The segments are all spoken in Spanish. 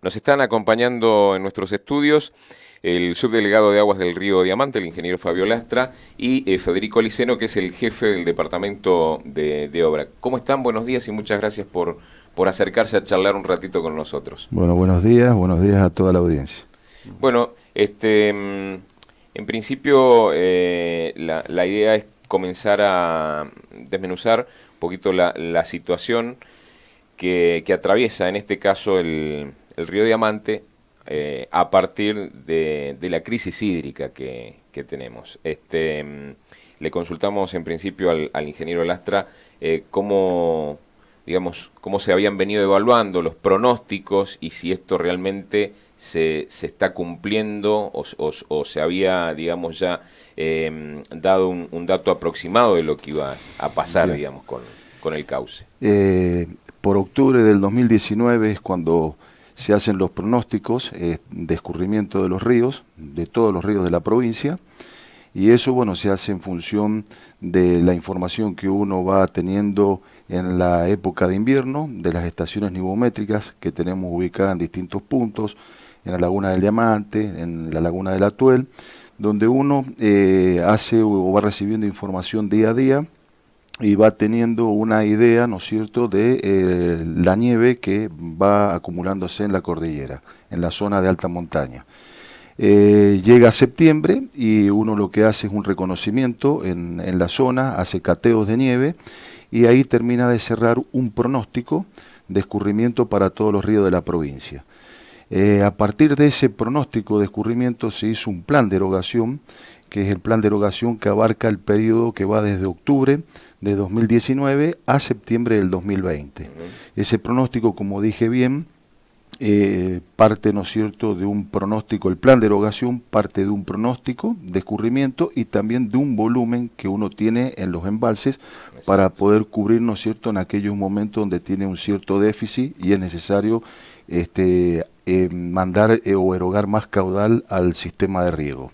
Nos están acompañando en nuestros estudios el subdelegado de Aguas del Río Diamante, el ingeniero Fabio Lastra, y Federico Liceno, que es el jefe del departamento de obra. ¿Cómo están? Buenos días y muchas gracias por acercarse a charlar un ratito con nosotros. Bueno, buenos días a toda la audiencia. Bueno, en principio la idea es comenzar a desmenuzar un poquito la situación que atraviesa en este caso el río Diamante a partir de la crisis hídrica que tenemos. Le consultamos en principio al ingeniero Lastra cómo se habían venido evaluando los pronósticos y si esto realmente se está cumpliendo o se había, digamos, ya dado un dato aproximado de lo que iba a pasar, Bien. digamos, con el cauce. Por octubre del 2019 es cuando se hacen los pronósticos de escurrimiento de los ríos, de todos los ríos de la provincia, y eso, bueno, se hace en función de la información que uno va teniendo en la época de invierno, de las estaciones nivométricas que tenemos ubicadas en distintos puntos, en la Laguna del Diamante, en la Laguna del Atuel, donde uno hace o va recibiendo información día a día y va teniendo una idea, ¿no es cierto?, de la nieve que va acumulándose en la cordillera, en la zona de alta montaña. Llega septiembre y uno lo que hace es un reconocimiento en la zona, hace cateos de nieve y ahí termina de cerrar un pronóstico de escurrimiento para todos los ríos de la provincia. A partir de ese pronóstico de escurrimiento se hizo un plan de erogación, que es el plan de erogación que abarca el periodo que va desde octubre de 2019 a septiembre del 2020. Ese pronóstico, como dije bien, parte, ¿no es cierto?, de un pronóstico, el plan de erogación parte de un pronóstico de escurrimiento y también de un volumen que uno tiene en los embalses para poder cubrir, ¿no es cierto?, en aquellos momentos donde tiene un cierto déficit y es necesario mandar o erogar más caudal al sistema de riego.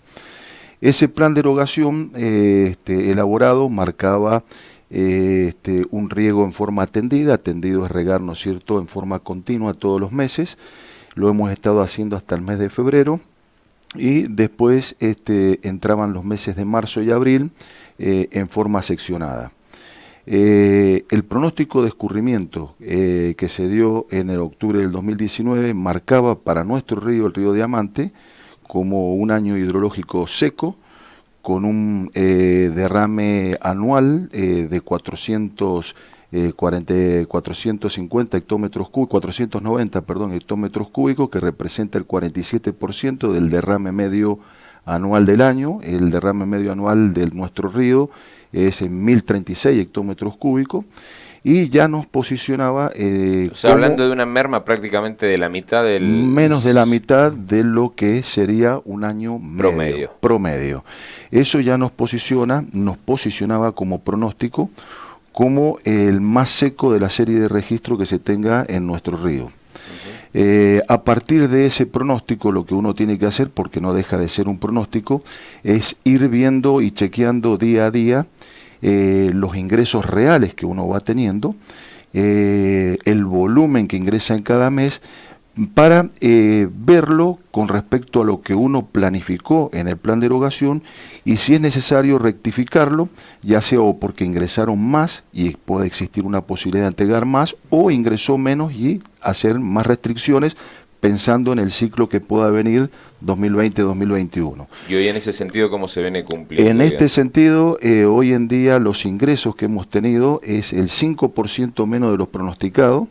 Ese plan de erogación elaborado marcaba un riego en forma atendida. Atendido es regar, ¿no es cierto?, en forma continua todos los meses. Lo hemos estado haciendo hasta el mes de febrero y después entraban los meses de marzo y abril en forma seccionada. El pronóstico de escurrimiento que se dio en el octubre del 2019 marcaba para nuestro río, el río Diamante, como un año hidrológico seco, con un derrame anual de 450 hectómetros cúbicos, 490, perdón, hectómetros cúbicos, que representa el 47% del derrame medio anual del año. El derrame medio anual de nuestro río es en 1036 hectómetros cúbicos. Y ya nos posicionaba... hablando de una merma prácticamente de la mitad del... Menos de la mitad de lo que sería un año promedio. Eso ya nos posicionaba como pronóstico, como el más seco de la serie de registro que se tenga en nuestro río. A partir de ese pronóstico, lo que uno tiene que hacer, porque no deja de ser un pronóstico, es ir viendo y chequeando día a día los ingresos reales que uno va teniendo, el volumen que ingresa en cada mes, para verlo con respecto a lo que uno planificó en el plan de erogación y si es necesario rectificarlo, ya sea o porque ingresaron más y puede existir una posibilidad de entregar más, o ingresó menos y hacer más restricciones, pensando en el ciclo que pueda venir 2020-2021. Y hoy en ese sentido, ¿cómo se viene cumpliendo? En este sentido, hoy en día los ingresos que hemos tenido es el 5% menos de los pronosticados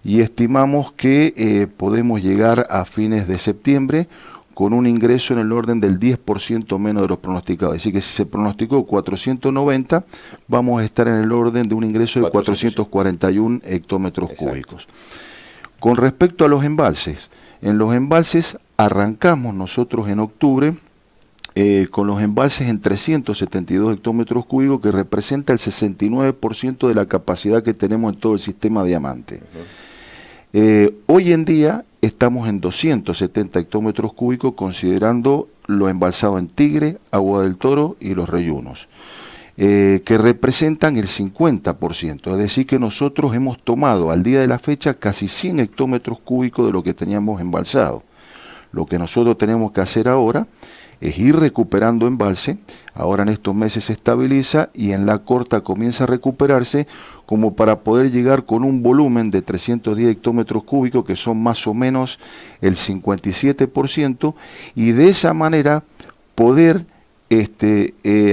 y estimamos que podemos llegar a fines de septiembre con un ingreso en el orden del 10% menos de los pronosticados. Es decir, que si se pronosticó 490, vamos a estar en el orden de un ingreso de 441 hectómetros cúbicos. Con respecto a los embalses, en los embalses arrancamos nosotros en octubre con los embalses en 372 hectómetros cúbicos, que representa el 69% de la capacidad que tenemos en todo el sistema Diamante. Hoy en día estamos en 270 hectómetros cúbicos, considerando lo embalsado en Tigre, Agua del Toro y Los Reyunos. que representan el 50%. Es decir, que nosotros hemos tomado al día de la fecha casi 100 hectómetros cúbicos de lo que teníamos embalsado. Lo que nosotros tenemos que hacer ahora es ir recuperando embalse. Ahora en estos meses se estabiliza y en la corta comienza a recuperarse, como para poder llegar con un volumen de 310 hectómetros cúbicos, que son más o menos el 57%, y de esa manera poder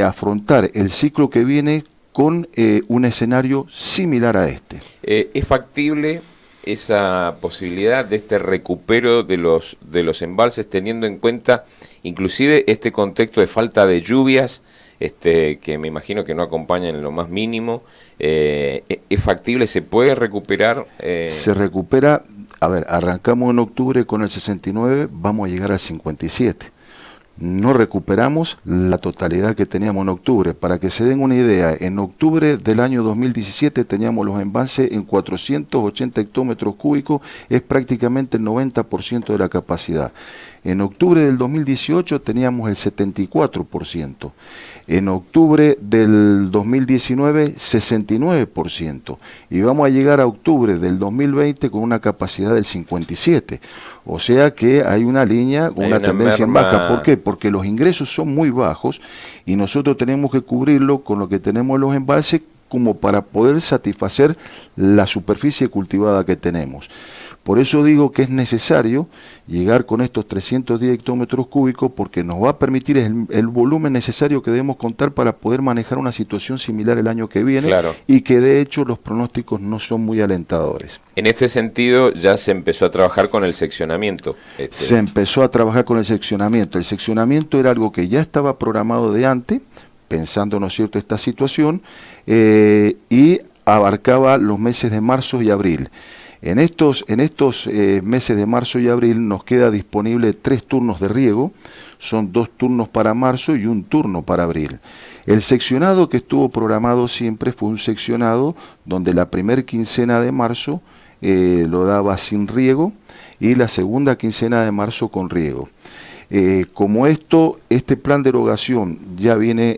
afrontar el ciclo que viene con un escenario similar a este. ¿Es factible esa posibilidad de este recupero de los embalses, teniendo en cuenta inclusive este contexto de falta de lluvias, que me imagino que no acompañan en lo más mínimo? ¿Es factible? ¿Se puede recuperar? Se recupera, a ver, arrancamos en octubre con el 69, vamos a llegar al 57. No recuperamos la totalidad que teníamos en octubre. Para que se den una idea, en octubre del año 2017 teníamos los embalses en 480 hectómetros cúbicos, es prácticamente el 90% de la capacidad. En octubre del 2018 teníamos el 74%. En octubre del 2019, 69%. Y vamos a llegar a octubre del 2020 con una capacidad del 57%. O sea que hay una línea con una tendencia en baja. ¿Por qué? Porque los ingresos son muy bajos y nosotros tenemos que cubrirlo con lo que tenemos en los embalses, como para poder satisfacer la superficie cultivada que tenemos. Por eso digo que es necesario llegar con estos 310 hectómetros cúbicos, porque nos va a permitir el volumen necesario que debemos contar para poder manejar una situación similar el año que viene, claro, y que de hecho los pronósticos no son muy alentadores. En este sentido ya se empezó a trabajar con el seccionamiento. Se empezó a trabajar con el seccionamiento. El seccionamiento era algo que ya estaba programado de antes, pensando, ¿no es cierto?, esta situación, y abarcaba los meses de marzo y abril. En estos meses de marzo y abril nos queda disponible 3 turnos de riego, son 2 turnos para marzo y 1 turno para abril. El seccionado que estuvo programado siempre fue un seccionado donde la primera quincena de marzo lo daba sin riego y la segunda quincena de marzo con riego. Como este plan de erogación ya viene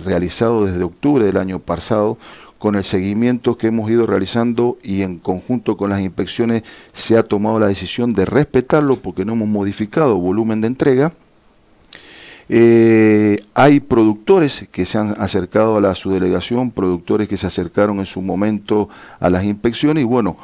realizado desde octubre del año pasado, con el seguimiento que hemos ido realizando y en conjunto con las inspecciones se ha tomado la decisión de respetarlo porque no hemos modificado volumen de entrega. Hay productores que se han acercado a la subdelegación, productores que se acercaron en su momento a las inspecciones y bueno,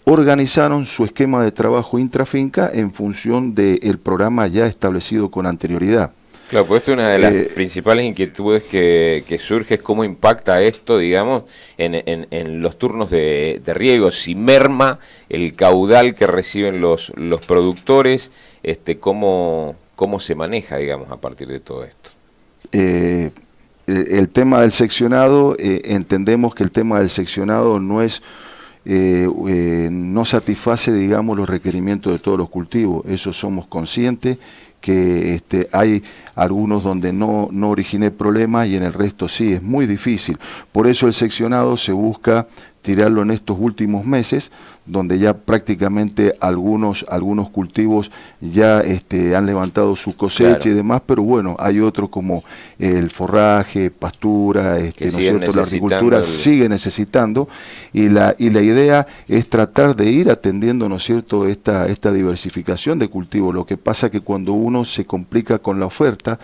organizaron su esquema de trabajo intrafinca en función del programa ya establecido con anterioridad. Claro, pues esto es una de las principales inquietudes que surge, es cómo impacta esto, digamos, en los turnos de riego, si merma el caudal que reciben los productores, cómo se maneja, digamos, a partir de todo esto. El tema del seccionado, entendemos que el tema del seccionado no es... no satisface, digamos, los requerimientos de todos los cultivos, eso somos conscientes, que hay algunos donde no originé problemas y en el resto sí, es muy difícil. Por eso el seccionado se busca tirarlo en estos últimos meses, donde ya prácticamente algunos cultivos ya han levantado su cosecha, claro, y demás, pero bueno, hay otros como el forraje, pastura, ¿no es cierto?, la agricultura sigue necesitando, y la idea es tratar de ir atendiendo, ¿no es cierto?, esta diversificación de cultivos. Lo que pasa que cuando uno se complica con la oferta,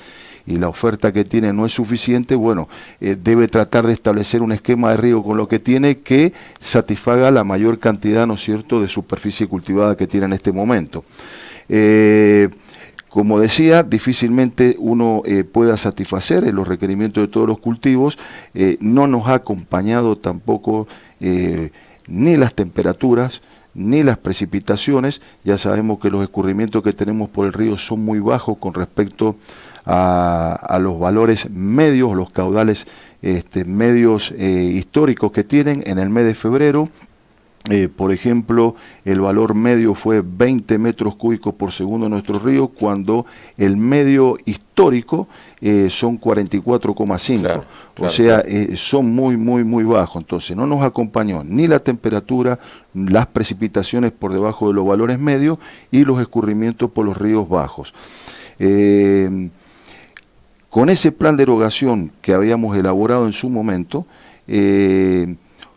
y la oferta que tiene no es suficiente, bueno, debe tratar de establecer un esquema de riego con lo que tiene que satisfaga la mayor cantidad, ¿no es cierto?, de superficie cultivada que tiene en este momento. Como decía, difícilmente uno pueda satisfacer los requerimientos de todos los cultivos, no nos ha acompañado tampoco ni las temperaturas, ni las precipitaciones. Ya sabemos que los escurrimientos que tenemos por el río son muy bajos con respecto a los valores medios, los caudales medios históricos que tienen. En el mes de febrero, por ejemplo, el valor medio fue 20 metros cúbicos por segundo en nuestro río, cuando el medio histórico son 44,5. Claro, o sea, son muy bajos. Entonces no nos acompañó ni la temperatura, las precipitaciones por debajo de los valores medios y los escurrimientos por los ríos bajos. Con ese plan de erogación que habíamos elaborado en su momento,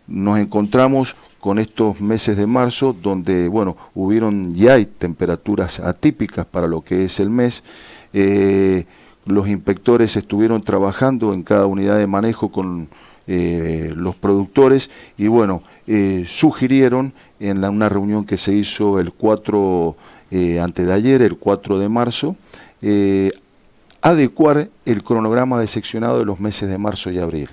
nos encontramos con estos meses de marzo, donde, bueno, hubieron y hay temperaturas atípicas para lo que es el mes. Los inspectores estuvieron trabajando en cada unidad de manejo con los productores y, bueno, sugirieron en una reunión que se hizo el 4, antes de ayer, el 4 de marzo, adecuar el cronograma de seccionado de los meses de marzo y abril.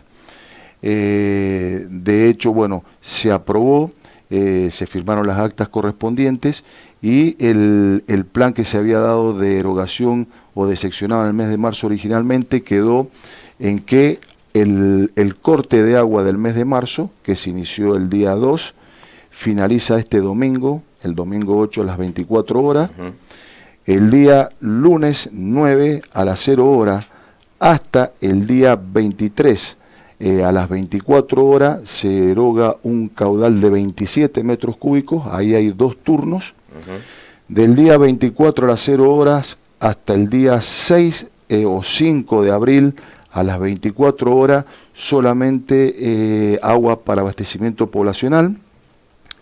De hecho, bueno, se aprobó, se firmaron las actas correspondientes y el plan que se había dado de erogación o de seccionado en el mes de marzo originalmente quedó en que el corte de agua del mes de marzo, que se inició el día 2, finaliza este domingo, el domingo 8 a las 24 horas, el día lunes 9 a las 0 horas, hasta el día 23 a las 24 horas se eroga un caudal de 27 metros cúbicos, ahí hay 2 turnos, del día 24 a las 0 horas hasta el día 6 o 5 de abril a las 24 horas solamente agua para abastecimiento poblacional,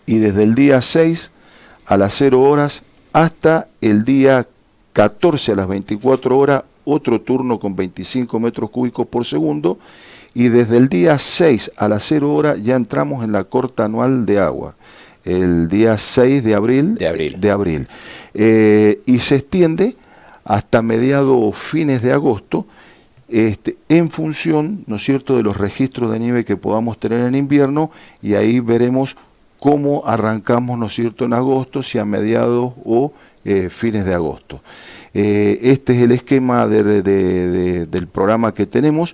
y desde el día 6 a las 0 horas hasta el día 14 a las 24 horas otro turno con 25 metros cúbicos por segundo, y desde el día 6 a las 0 horas ya entramos en la corta anual de agua, el día 6 de abril. Y se extiende hasta mediados o fines de agosto, en función, ¿no es cierto?, de los registros de nieve que podamos tener en invierno, y ahí veremos cómo arrancamos, ¿no es cierto?, en agosto, si a mediados o fines de agosto. Este es el esquema del programa que tenemos.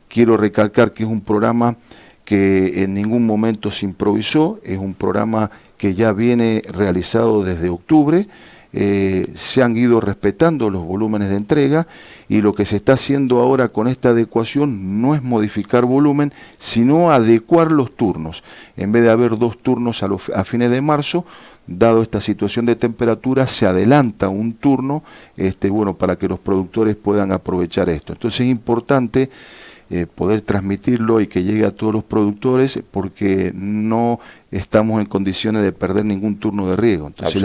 Quiero recalcar que es un programa que en ningún momento se improvisó, es un programa que ya viene realizado desde octubre. Se han ido respetando los volúmenes de entrega, y lo que se está haciendo ahora con esta adecuación no es modificar volumen, sino adecuar los turnos. En vez de haber 2 turnos a fines de marzo, dado esta situación de temperatura, se adelanta un turno, bueno, para que los productores puedan aprovechar esto. Entonces es importante poder transmitirlo y que llegue a todos los productores, porque no estamos en condiciones de perder ningún turno de riego. Entonces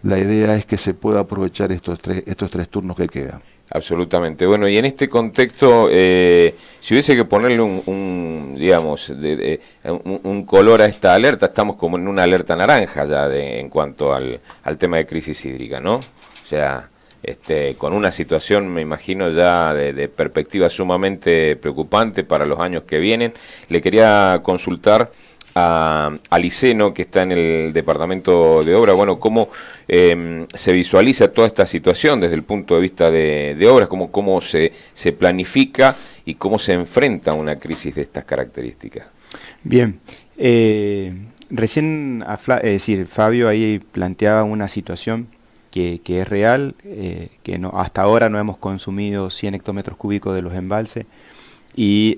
la idea es que se pueda aprovechar estos tres turnos que quedan. Absolutamente. Bueno, y en este contexto, si hubiese que ponerle un color a esta alerta, estamos como en una alerta naranja ya en cuanto al tema de crisis hídrica, ¿no? O sea, con una situación, me imagino, ya de perspectiva sumamente preocupante para los años que vienen. Le quería consultar a Liceno, que está en el departamento de obra, bueno, cómo se visualiza toda esta situación desde el punto de vista de obras, cómo se planifica y cómo se enfrenta a una crisis de estas características. Bien, recién Fabio ahí planteaba una situación que es real, que hasta ahora no hemos consumido 100 hectómetros cúbicos de los embalses, y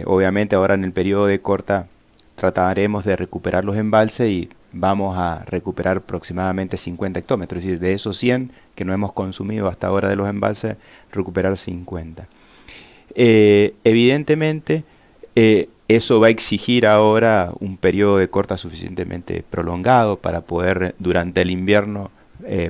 obviamente ahora en el periodo de corta trataremos de recuperar los embalses y vamos a recuperar aproximadamente 50 hectómetros, es decir, de esos 100 que no hemos consumido hasta ahora de los embalses, recuperar 50. Evidentemente, eso va a exigir ahora un periodo de corta suficientemente prolongado para poder, durante el invierno,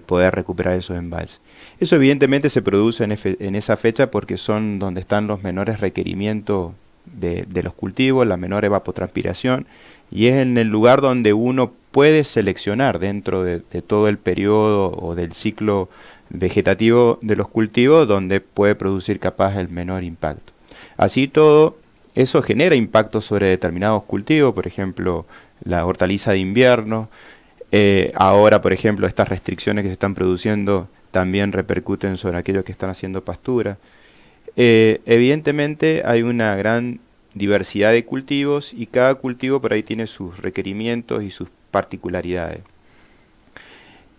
poder recuperar esos embalses. Eso evidentemente se produce en esa fecha porque son donde están los menores requerimientos de los cultivos, la menor evapotranspiración, y es en el lugar donde uno puede seleccionar dentro de todo el periodo o del ciclo vegetativo de los cultivos donde puede producir capaz el menor impacto. Así todo, eso genera impactos sobre determinados cultivos, por ejemplo, la hortaliza de invierno. Ahora, por ejemplo, estas restricciones que se están produciendo también repercuten sobre aquellos que están haciendo pastura. Evidentemente hay una gran diversidad de cultivos y cada cultivo por ahí tiene sus requerimientos y sus particularidades.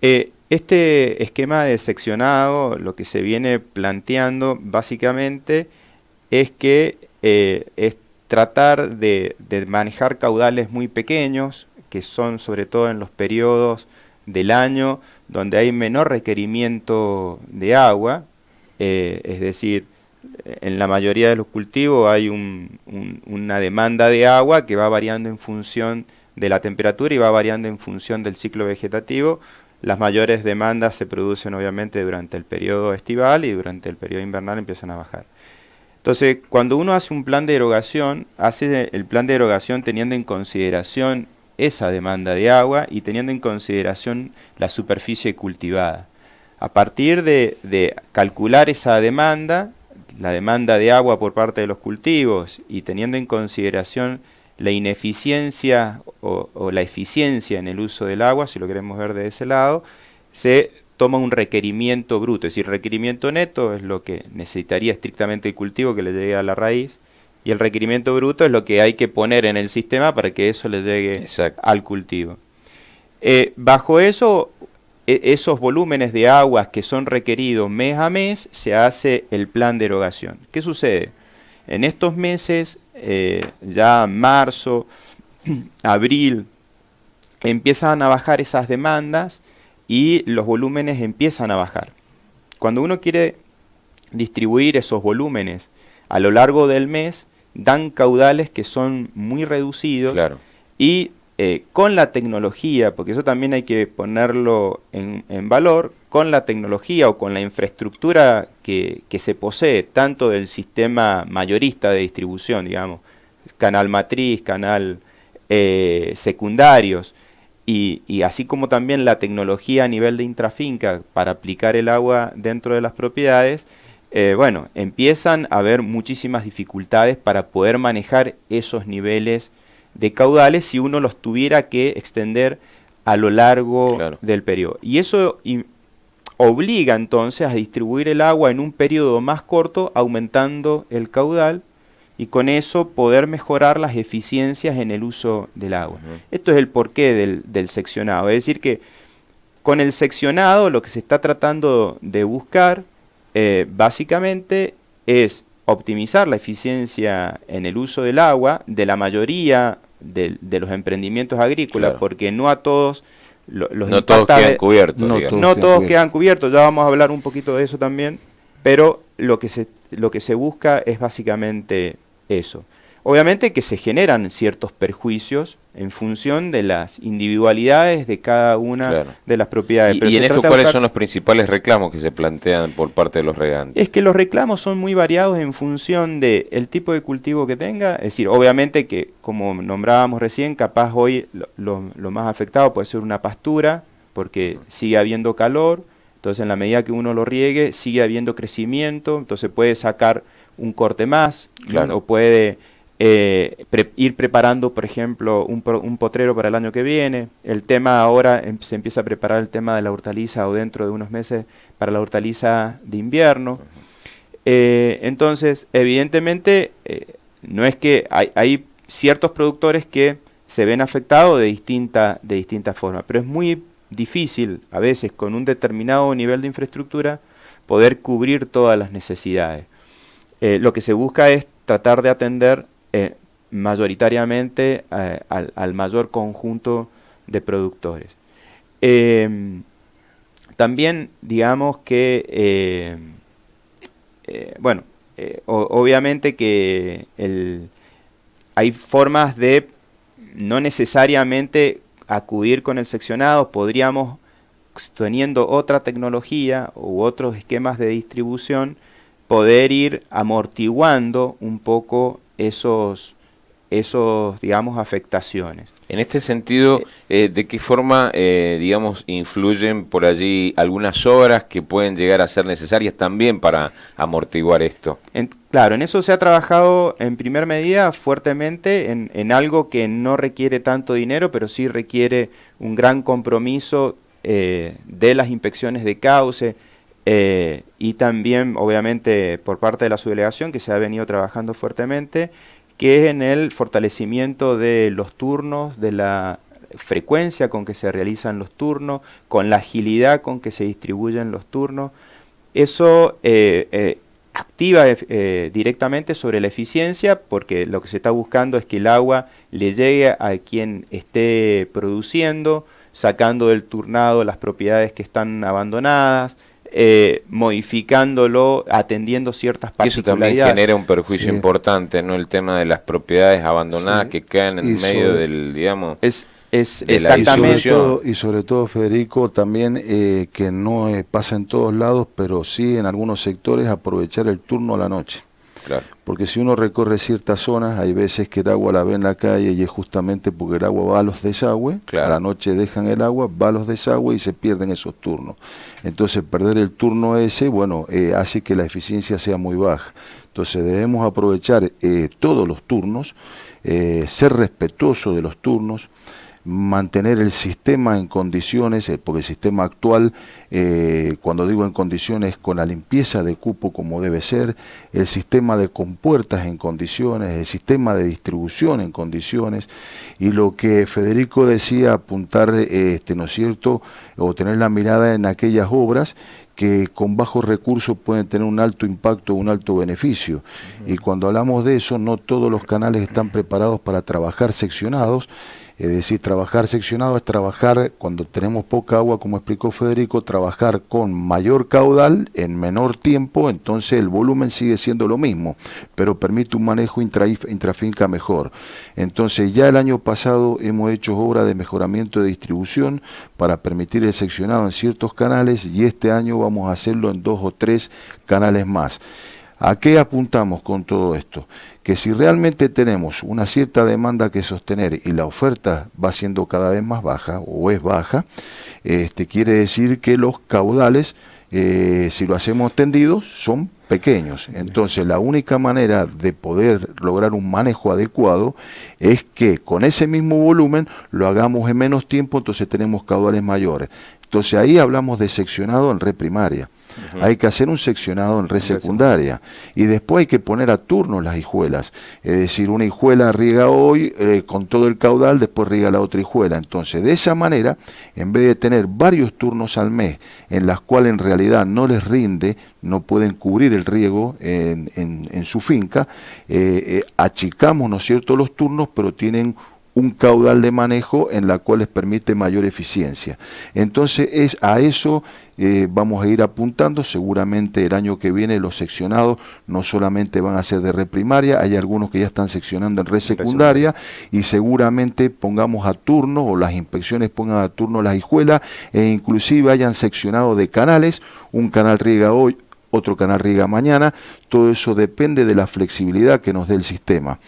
Este esquema de seccionado, lo que se viene planteando básicamente es que es tratar de manejar caudales muy pequeños, que son sobre todo en los periodos del año donde hay menor requerimiento de agua, es decir, en la mayoría de los cultivos hay una demanda de agua que va variando en función de la temperatura y va variando en función del ciclo vegetativo. Las mayores demandas se producen obviamente durante el periodo estival y durante el periodo invernal empiezan a bajar. Entonces, cuando uno hace un plan de erogación, hace el plan de erogación teniendo en consideración esa demanda de agua y teniendo en consideración la superficie cultivada. A partir de calcular esa demanda, la demanda de agua por parte de los cultivos y teniendo en consideración la ineficiencia o la eficiencia en el uso del agua, si lo queremos ver de ese lado, se toma un requerimiento bruto, es decir, requerimiento neto es lo que necesitaría estrictamente el cultivo que le llegue a la raíz, y el requerimiento bruto es lo que hay que poner en el sistema para que eso le llegue Exacto. al cultivo. Bajo eso, esos volúmenes de aguas que son requeridos mes a mes, se hace el plan de erogación. ¿Qué sucede? En estos meses, ya marzo, abril, empiezan a bajar esas demandas y los volúmenes empiezan a bajar. Cuando uno quiere distribuir esos volúmenes a lo largo del mes, dan caudales que son muy reducidos. Claro. Y con la tecnología, porque eso también hay que ponerlo en valor, con la tecnología o con la infraestructura que se posee, tanto del sistema mayorista de distribución, digamos, canal matriz, canal secundarios, y así como también la tecnología a nivel de intrafinca para aplicar el agua dentro de las propiedades, bueno, empiezan a haber muchísimas dificultades para poder manejar esos niveles de caudales si uno los tuviera que extender a lo largo del periodo. Y eso obliga entonces a distribuir el agua en un periodo más corto, aumentando el caudal, y con eso poder mejorar las eficiencias en el uso del agua. Esto es el porqué del seccionado. Es decir que con el seccionado lo que se está tratando de buscar básicamente es optimizar la eficiencia en el uso del agua de la mayoría de los emprendimientos agrícolas, porque no a todos no todos quedan cubiertos. No todos quedan cubiertos, ya vamos a hablar un poquito de eso también, pero lo que se busca es básicamente eso. Obviamente que se generan ciertos perjuicios en función de las individualidades de cada una de las propiedades. ¿Y en esto cuáles son los principales reclamos que se plantean por parte de los regantes? Es que los reclamos son muy variados en función del tipo de cultivo que tenga. Es decir, obviamente que, como nombrábamos recién, capaz hoy lo más afectado puede ser una pastura, porque sigue habiendo calor, entonces en la medida que uno lo riegue, sigue habiendo crecimiento, entonces puede sacar un corte más, o puede ir preparando, por ejemplo, un potrero para el año que viene. El tema ahora se empieza a preparar el tema de la hortaliza, o dentro de unos meses para la hortaliza de invierno. Entonces, evidentemente, no es que hay ciertos productores que se ven afectados de distinta forma, pero es muy difícil a veces con un determinado nivel de infraestructura poder cubrir todas las necesidades. Lo que se busca es tratar de atender mayoritariamente al mayor conjunto de productores. También digamos que, obviamente que hay formas de no necesariamente acudir con el seccionado, podríamos, teniendo otra tecnología u otros esquemas de distribución, poder ir amortiguando un poco esos digamos, afectaciones. En este sentido, ¿de qué forma, digamos, influyen por allí algunas obras que pueden llegar a ser necesarias también para amortiguar esto? Claro, en eso se ha trabajado en primer medida fuertemente en algo que no requiere tanto dinero, pero sí requiere un gran compromiso de las inspecciones de cauce, y también, obviamente, por parte de la subdelegación, que se ha venido trabajando fuertemente, que es en el fortalecimiento de los turnos, de la frecuencia con que se realizan los turnos, con la agilidad con que se distribuyen los turnos. Eso activa directamente sobre la eficiencia, porque lo que se está buscando es que el agua le llegue a quien esté produciendo, sacando del turnado las propiedades que están abandonadas, modificándolo, atendiendo ciertas Y eso también particularidades. genera un perjuicio importante, ¿no? El tema de las propiedades abandonadas que caen en medio del, digamos, Es de la exactamente. Y sobre todo, Federico, también que no pasa en todos lados, pero sí en algunos sectores, aprovechar el turno a la noche. claro. Porque si uno recorre ciertas zonas, hay veces que el agua la ve en la calle y es justamente porque el agua va a los desagües, Claro. a la noche dejan el agua, va a los desagües y se pierden esos turnos. Entonces perder el turno ese, bueno, hace que la eficiencia sea muy baja. Entonces debemos aprovechar todos los turnos, ser respetuosos de los turnos, mantener el sistema en condiciones, porque el sistema actual, cuando digo en condiciones, con la limpieza de cupo como debe ser, el sistema de compuertas en condiciones, el sistema de distribución en condiciones, y lo que Federico decía, apuntar, ¿no es cierto?, o tener la mirada en aquellas obras que con bajos recursos pueden tener un alto impacto, un alto beneficio. Y cuando hablamos de eso, no todos los canales están preparados para trabajar seccionados. Es decir, trabajar seccionado es trabajar, cuando tenemos poca agua, como explicó Federico, trabajar con mayor caudal en menor tiempo, entonces el volumen sigue siendo lo mismo, pero permite un manejo intrafinca mejor. Entonces ya el año pasado hemos hecho obra de mejoramiento de distribución para permitir el seccionado en ciertos canales y este año vamos a hacerlo en 2 o 3 canales más. ¿A qué apuntamos con todo esto? Que si realmente tenemos una cierta demanda que sostener y la oferta va siendo cada vez más baja o es baja, quiere decir que los caudales, si lo hacemos tendidos, son pequeños. Entonces la única manera de poder lograr un manejo adecuado es que con ese mismo volumen lo hagamos en menos tiempo, entonces tenemos caudales mayores. Entonces ahí hablamos de seccionado en red primaria. Hay que hacer un seccionado en red secundaria y después hay que poner a turno las hijuelas, es decir, una hijuela riega hoy con todo el caudal, después riega la otra hijuela. Entonces de esa manera, en vez de tener varios turnos al mes en las cuales en realidad no les rinde, no pueden cubrir el riego en su finca, achicamos, ¿no es cierto?, los turnos, pero tienen un caudal de manejo en la cual les permite mayor eficiencia. Entonces a eso vamos a ir apuntando. Seguramente el año que viene los seccionados no solamente van a ser de red primaria, hay algunos que ya están seccionando en red secundaria y seguramente pongamos a turno o las inspecciones pongan a turno las hijuelas e inclusive hayan seccionado de canales, un canal riega hoy, otro canal riega mañana. Todo eso depende de la flexibilidad que nos dé el sistema.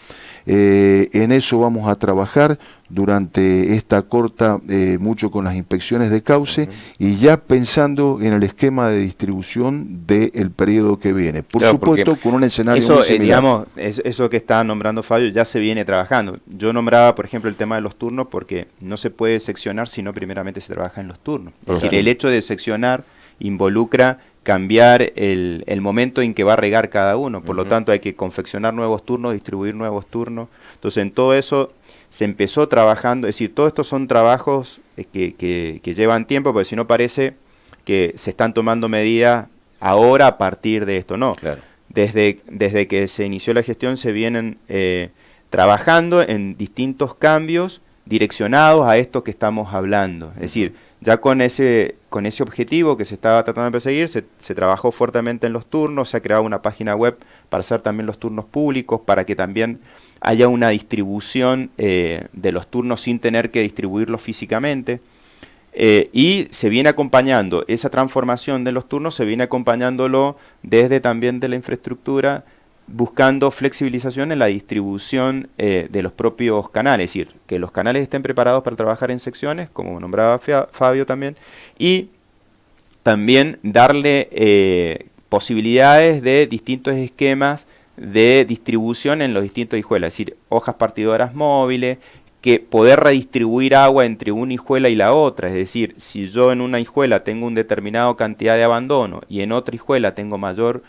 En eso vamos a trabajar durante esta corta, mucho con las inspecciones de cauce y ya pensando en el esquema de distribución del periodo que viene. Por supuesto, con un escenario muy similar. Digamos, eso que está nombrando Fabio ya se viene trabajando. Yo nombraba, por ejemplo, el tema de los turnos porque no se puede seccionar si no primeramente se trabaja en los turnos. Es decir, el hecho de seccionar involucra cambiar el momento en que va a regar cada uno, por lo tanto hay que confeccionar nuevos turnos, distribuir nuevos turnos. Entonces en todo eso se empezó trabajando, es decir, todos estos son trabajos que llevan tiempo, porque si no parece que se están tomando medidas ahora a partir de esto, no. Claro. Desde que se inició la gestión se vienen trabajando en distintos cambios direccionados a esto que estamos hablando, es decir, ya con ese objetivo que se estaba tratando de perseguir, se trabajó fuertemente en los turnos, se ha creado una página web para hacer también los turnos públicos, para que también haya una distribución de los turnos sin tener que distribuirlos físicamente. Y se viene acompañando esa transformación de los turnos, se viene acompañándolo desde también de la infraestructura, buscando flexibilización en la distribución de los propios canales, es decir, que los canales estén preparados para trabajar en secciones, como nombraba Fabio también, y también darle posibilidades de distintos esquemas de distribución en los distintos hijuelas, es decir, hojas partidoras móviles, que poder redistribuir agua entre una hijuela y la otra, es decir, si yo en una hijuela tengo una determinada cantidad de abandono y en otra hijuela tengo mayor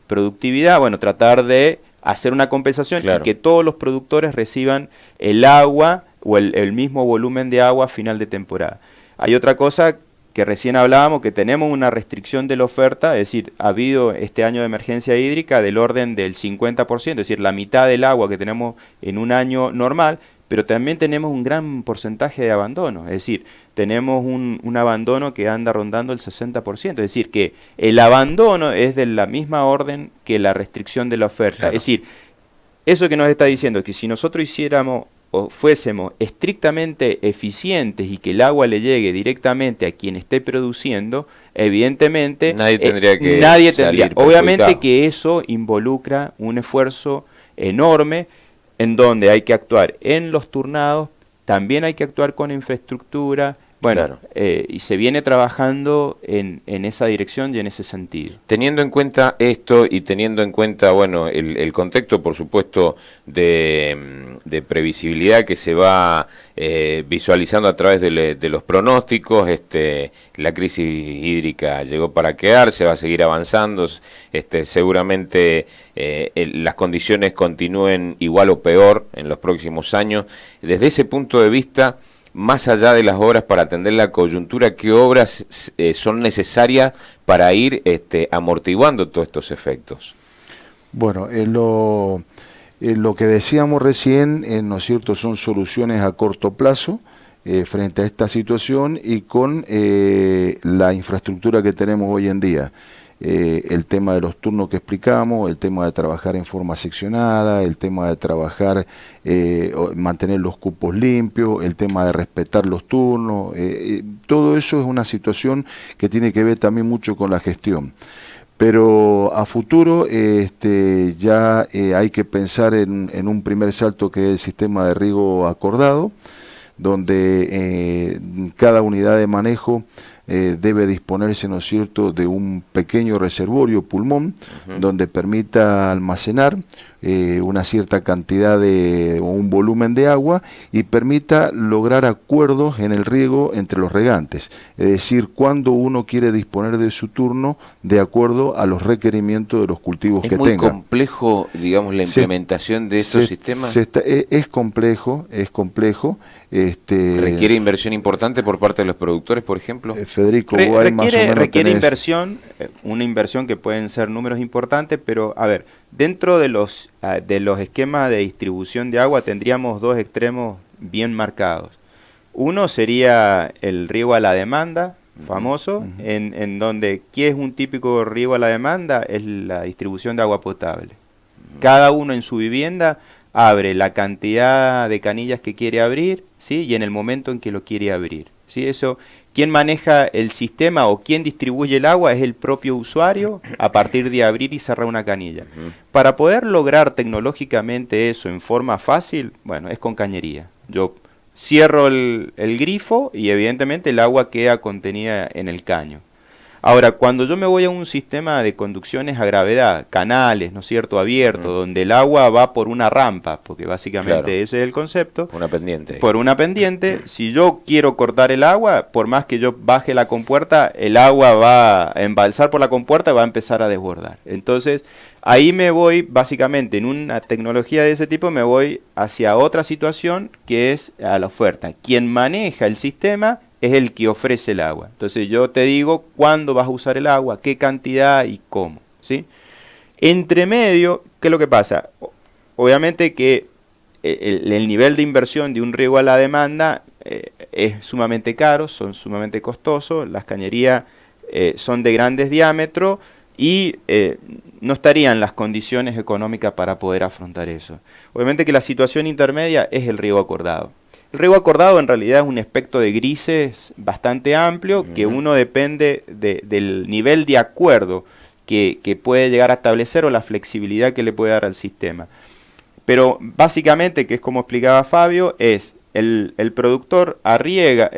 productividad, bueno, tratar de hacer una compensación y que todos los productores reciban el agua o el mismo volumen de agua a final de temporada. Hay otra cosa que recién hablábamos, que tenemos una restricción de la oferta, es decir, ha habido este año de emergencia hídrica del orden del 50%, es decir, la mitad del agua que tenemos en un año normal, pero también tenemos un gran porcentaje de abandono, es decir, tenemos un abandono que anda rondando el 60%, es decir, que el abandono es de la misma orden que la restricción de la oferta. Claro. Es decir, eso que nos está diciendo es que si nosotros hiciéramos o fuésemos estrictamente eficientes y que el agua le llegue directamente a quien esté produciendo, evidentemente nadie tendría que salir. Obviamente que eso involucra un esfuerzo enorme en donde hay que actuar en los turnados, también hay que actuar con infraestructura. Bueno, claro. Y se viene trabajando en esa dirección y en ese sentido. Teniendo en cuenta esto y teniendo en cuenta, bueno, el contexto, por supuesto, de previsibilidad que se va visualizando a través de los pronósticos, la crisis hídrica llegó para quedarse, va a seguir avanzando, seguramente las condiciones continúen igual o peor en los próximos años. Desde ese punto de vista, más allá de las obras para atender la coyuntura, ¿qué obras son necesarias para ir amortiguando todos estos efectos? Bueno, lo que decíamos recién, ¿no es cierto?, son soluciones a corto plazo frente a esta situación y con la infraestructura que tenemos hoy en día. El tema de los turnos que explicamos, el tema de trabajar en forma seccionada, el tema de trabajar, mantener los cupos limpios, el tema de respetar los turnos, todo eso es una situación que tiene que ver también mucho con la gestión. Pero a futuro ya hay que pensar en un primer salto que es el sistema de riego acordado, donde cada unidad de manejo debe disponerse, ¿no es cierto?, de un pequeño reservorio pulmón, donde permita almacenar una cierta cantidad o un volumen de agua y permita lograr acuerdos en el riego entre los regantes, es decir, cuando uno quiere disponer de su turno de acuerdo a los requerimientos de los cultivos que tenga. ¿Es muy complejo, digamos, la implementación de estos sistemas? Es complejo. ¿Requiere inversión importante por parte de los productores, por ejemplo? Federico, requiere inversión, una inversión que pueden ser números importantes, pero a ver, dentro de los esquemas de distribución de agua tendríamos dos extremos bien marcados. Uno sería el riego a la demanda, famoso, en donde, ¿qué es un típico riego a la demanda? Es la distribución de agua potable. Cada uno en su vivienda abre la cantidad de canillas que quiere abrir, ¿sí?, y en el momento en que lo quiere abrir, ¿sí? Eso, quien maneja el sistema o quien distribuye el agua es el propio usuario a partir de abrir y cerrar una canilla. Para poder lograr tecnológicamente eso en forma fácil, bueno, es con cañería. Yo cierro el grifo y evidentemente el agua queda contenida en el caño. Ahora, cuando yo me voy a un sistema de conducciones a gravedad, canales, ¿no es cierto?, abiertos, donde el agua va por una rampa, porque básicamente ese es el concepto. Una pendiente. Por una pendiente, si yo quiero cortar el agua, por más que yo baje la compuerta, el agua va a embalsar por la compuerta y va a empezar a desbordar. Entonces, ahí me voy, básicamente, en una tecnología de ese tipo, me voy hacia otra situación que es a la oferta. Quien maneja el sistema es el que ofrece el agua. Entonces yo te digo cuándo vas a usar el agua, qué cantidad y cómo, ¿sí? Entre medio, ¿qué es lo que pasa? Obviamente que el nivel de inversión de un riego a la demanda es sumamente caro, son sumamente costosos, las cañerías son de grandes diámetros y no estarían las condiciones económicas para poder afrontar eso. Obviamente que la situación intermedia es el riego acordado. El riego acordado en realidad es un espectro de grises bastante amplio, que uno depende del nivel de acuerdo que puede llegar a establecer o la flexibilidad que le puede dar al sistema. Pero básicamente, que es como explicaba Fabio, es el productor arregla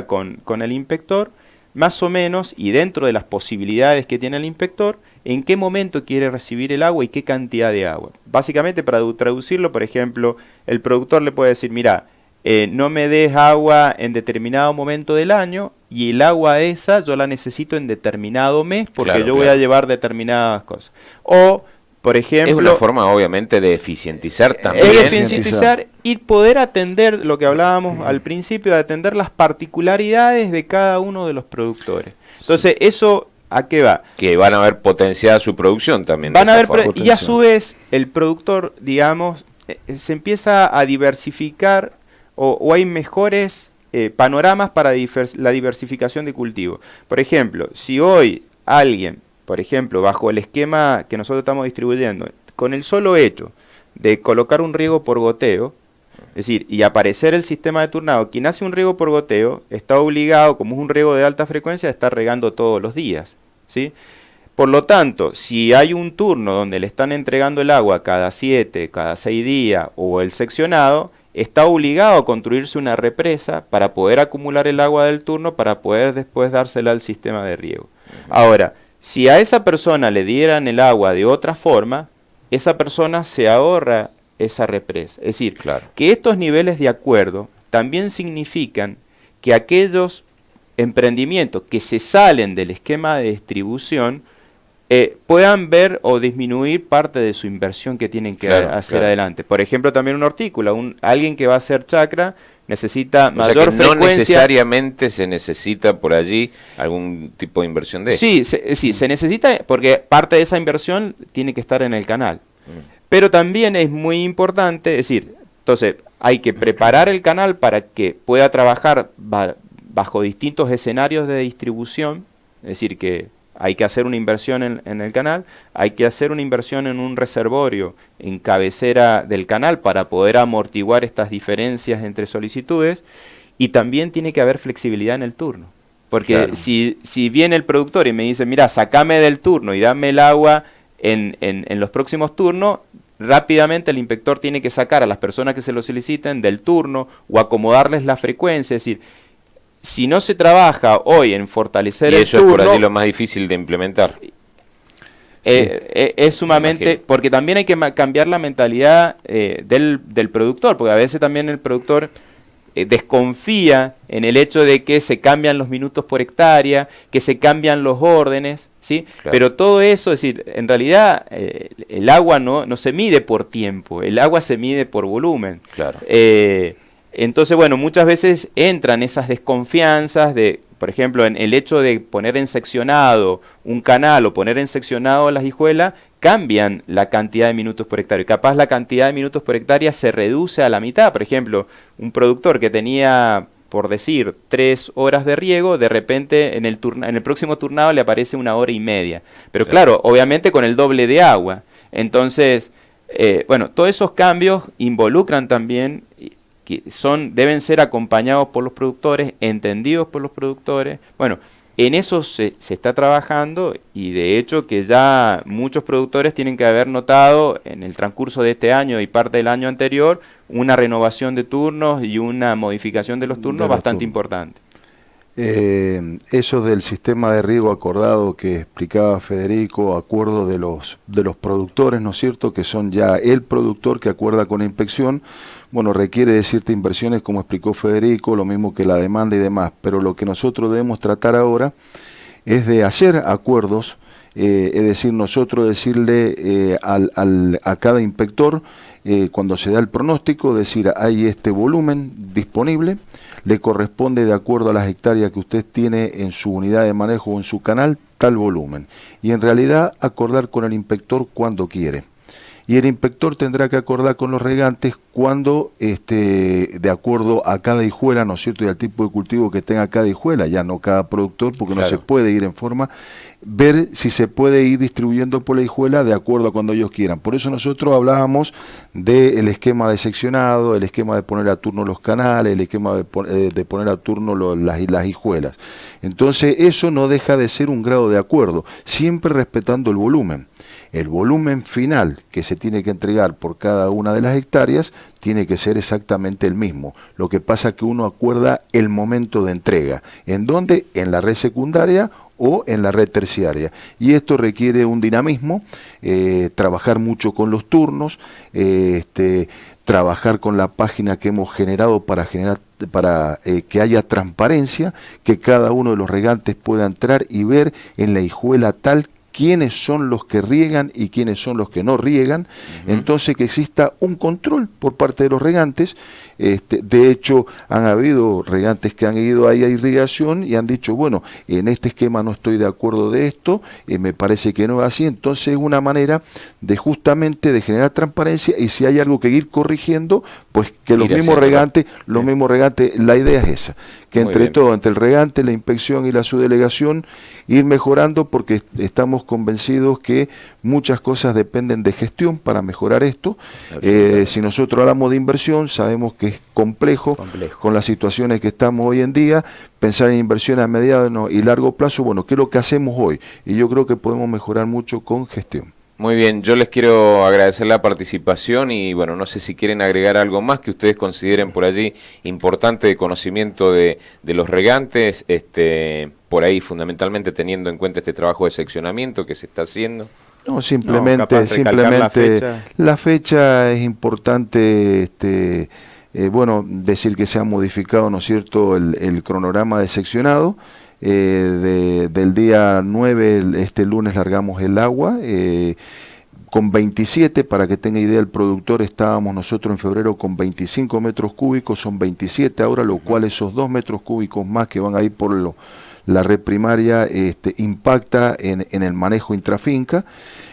con el inspector, más o menos, y dentro de las posibilidades que tiene el inspector, en qué momento quiere recibir el agua y qué cantidad de agua. Básicamente, para traducirlo, por ejemplo, el productor le puede decir, mira, no me des agua en determinado momento del año y el agua esa yo la necesito en determinado mes porque yo voy a llevar determinadas cosas. O, por ejemplo... Es una forma, obviamente, de eficientizar también. Es eficientizar y poder atender, lo que hablábamos al principio, de atender las particularidades de cada uno de los productores. Entonces, eso... ¿A qué va? Que van a ver potenciada su producción también. Van a ver, y a su vez, el productor, digamos, se empieza a diversificar o hay mejores panoramas para la diversificación de cultivo. Por ejemplo, si hoy alguien, por ejemplo, bajo el esquema que nosotros estamos distribuyendo, con el solo hecho de colocar un riego por goteo, es decir, y aparecer el sistema de turnado, quien hace un riego por goteo está obligado, como es un riego de alta frecuencia, a estar regando todos los días, ¿sí? Por lo tanto, si hay un turno donde le están entregando el agua cada 7, cada 6 días, o el seccionado, está obligado a construirse una represa para poder acumular el agua del turno para poder después dársela al sistema de riego. Ahora, si a esa persona le dieran el agua de otra forma, esa persona se ahorra esa represa. Es decir, claro, que estos niveles de acuerdo también significan que aquellos emprendimientos que se salen del esquema de distribución puedan ver o disminuir parte de su inversión que tienen que hacer adelante. Por ejemplo, también un hortícola, alguien que va a hacer chacra necesita mayor frecuencia. No necesariamente se necesita por allí algún tipo de inversión de Sí, se necesita porque parte de esa inversión tiene que estar en el canal. Pero también es muy importante, es decir, entonces hay que preparar el canal para que pueda trabajar bajo distintos escenarios de distribución, es decir, que hay que hacer una inversión en el canal, hay que hacer una inversión en un reservorio en cabecera del canal para poder amortiguar estas diferencias entre solicitudes, y también tiene que haber flexibilidad en el turno. Porque claro, si viene el productor y me dice, mira, sacame del turno y dame el agua en los próximos turnos, rápidamente el inspector tiene que sacar a las personas que se lo soliciten del turno o acomodarles la frecuencia, es decir, si no se trabaja hoy en fortalecer el turno... Y eso es por allí lo más difícil de implementar. Es sumamente... Porque también hay que cambiar la mentalidad del productor, porque a veces también el productor desconfía en el hecho de que se cambian los minutos por hectárea, que se cambian los órdenes, ¿sí? Claro. Pero todo eso, es decir, en realidad el agua no se mide por tiempo, el agua se mide por volumen. Claro. Entonces, bueno, muchas veces entran esas desconfianzas de, por ejemplo, en el hecho de poner en seccionado un canal o poner en seccionado las hijuelas, cambian la cantidad de minutos por hectárea. Capaz la cantidad de minutos por hectárea se reduce a la mitad. Por ejemplo, un productor que tenía, por decir, 3 horas de riego, de repente en el próximo turnado le aparece 1 hora y media. Pero claro, obviamente con el doble de agua. Entonces, bueno, todos esos cambios involucran también... que deben ser acompañados por los productores, entendidos por los productores. Bueno, en eso se está trabajando, y de hecho que ya muchos productores tienen que haber notado en el transcurso de este año y parte del año anterior una renovación de turnos y una modificación de los turnos bastante importante. Eso del sistema de riego acordado que explicaba Federico, acuerdo de los productores, ¿no es cierto?, que son ya el productor que acuerda con la inspección. Bueno, requiere de ciertas inversiones, como explicó Federico, lo mismo que la demanda y demás, pero lo que nosotros debemos tratar ahora es de hacer acuerdos, es decir, nosotros decirle a cada inspector, cuando se da el pronóstico, decir, hay este volumen disponible, le corresponde de acuerdo a las hectáreas que usted tiene en su unidad de manejo o en su canal, tal volumen, y en realidad acordar con el inspector cuando quiere. Y el inspector tendrá que acordar con los regantes cuando, de acuerdo a cada hijuela, ¿no es cierto?, y al tipo de cultivo que tenga cada hijuela, ya no cada productor, porque claro, no se puede ir en forma, ver si se puede ir distribuyendo por la hijuela de acuerdo a cuando ellos quieran. Por eso nosotros hablábamos del esquema de seccionado, el esquema de poner a turno los canales, el esquema de poner a turno las hijuelas. Entonces eso no deja de ser un grado de acuerdo, siempre respetando el volumen. El volumen final que se tiene que entregar por cada una de las hectáreas tiene que ser exactamente el mismo. Lo que pasa es que uno acuerda el momento de entrega. ¿En dónde? En la red secundaria o en la red terciaria. Y esto requiere un dinamismo, trabajar mucho con los turnos, trabajar con la página que hemos generado para que haya transparencia, que cada uno de los regantes pueda entrar y ver en la hijuela tal quiénes son los que riegan y quiénes son los que no riegan, entonces que exista un control por parte de los regantes. De hecho, han habido regantes que han ido ahí a irrigación y han dicho, bueno, en este esquema no estoy de acuerdo de esto, me parece que no es así. Entonces es una manera de justamente de generar transparencia, y si hay algo que ir corrigiendo, pues que los mismos regantes, la idea es esa, que entre todo, entre el regante, la inspección y la subdelegación, ir mejorando, porque estamos convencidos que muchas cosas dependen de gestión para mejorar esto. Si nosotros hablamos de inversión, sabemos que es complejo con las situaciones que estamos hoy en día, pensar en inversión a mediano y largo plazo, bueno, ¿qué es lo que hacemos hoy? Y yo creo que podemos mejorar mucho con gestión. Muy bien, yo les quiero agradecer la participación y bueno, no sé si quieren agregar algo más que ustedes consideren por allí importante de conocimiento de los regantes, por ahí fundamentalmente teniendo en cuenta este trabajo de seccionamiento que se está haciendo. No, simplemente la fecha es importante, bueno, decir que se ha modificado, ¿no es cierto?, el cronograma de seccionado. Del día 9, este lunes largamos el agua, con 27, para que tenga idea el productor, estábamos nosotros en febrero con 25 metros cúbicos, son 27 ahora, lo cual esos 2 metros cúbicos más que van a ir por la red primaria impacta en el manejo intrafinca.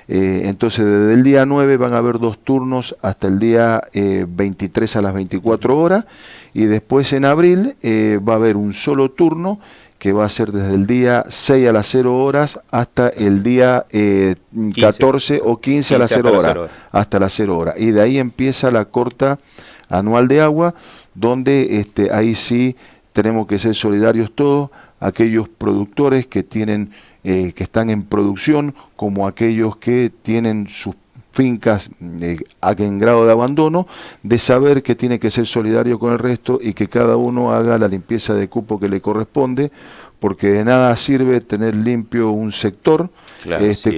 Entonces desde el día 9 van a haber 2 turnos hasta el día 23 a las 24 horas, y después en abril va a haber un solo turno que va a ser desde el día 6 a las 0 horas hasta el día 14 o 15 a las 0 horas, hasta las 0 horas. Y de ahí empieza la corta anual de agua, donde ahí sí tenemos que ser solidarios todos, aquellos productores que tienen que están en producción, como aquellos que tienen sus fincas en grado de abandono, de saber que tiene que ser solidario con el resto y que cada uno haga la limpieza de cupo que le corresponde, porque de nada sirve tener limpio un sector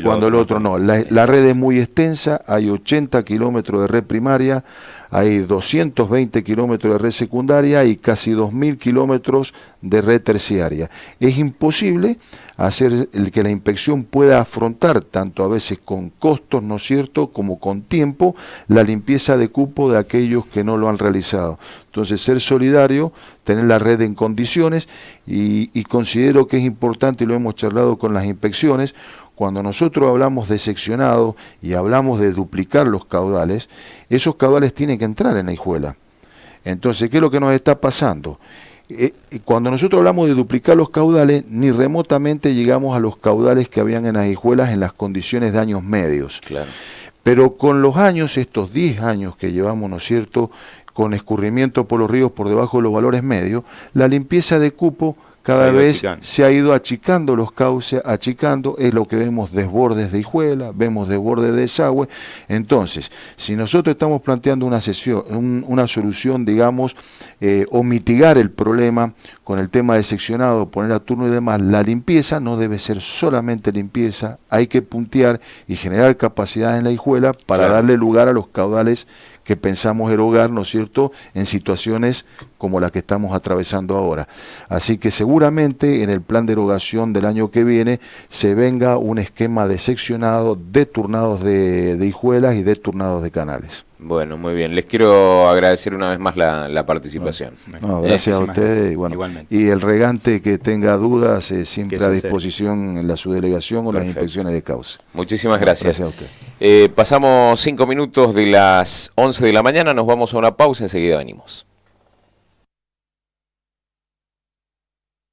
cuando el otro no. La red es muy extensa, hay 80 kilómetros de red primaria, hay 220 kilómetros de red secundaria y casi 2.000 kilómetros de red terciaria. Es imposible hacer que la inspección pueda afrontar, tanto a veces con costos, ¿no es cierto?, como con tiempo, la limpieza de cupo de aquellos que no lo han realizado. Entonces, ser solidario, tener la red en condiciones, y considero que es importante, y lo hemos charlado con las inspecciones, cuando nosotros hablamos de seccionado y hablamos de duplicar los caudales, esos caudales tienen que entrar en la hijuela. Entonces, ¿qué es lo que nos está pasando? Cuando nosotros hablamos de duplicar los caudales, ni remotamente llegamos a los caudales que habían en las hijuelas en las condiciones de años medios. Claro. Pero con los años, estos 10 años que llevamos, ¿no es cierto?, con escurrimiento por los ríos por debajo de los valores medios, la limpieza de cupo cada vez se ha ido achicando los cauces, es lo que vemos, desbordes de hijuela, vemos desbordes de desagüe. Entonces, si nosotros estamos planteando una solución, digamos, o mitigar el problema con el tema de seccionado, poner a turno y demás, la limpieza no debe ser solamente limpieza, hay que puntear y generar capacidad en la hijuela para darle lugar a los caudales que pensamos erogar, ¿no es cierto?, en situaciones como la que estamos atravesando ahora. Así que seguramente en el plan de erogación del año que viene se venga un esquema de seccionado, de turnados de hijuelas y de turnados de canales. Bueno, muy bien. Les quiero agradecer una vez más la participación. No, gracias a ustedes. Y el regante que tenga dudas, siempre a disposición en la subdelegación o las inspecciones de cauce. Muchísimas gracias. Gracias a usted. Pasamos 5 minutos de las 11 de la mañana, nos vamos a una pausa, enseguida venimos.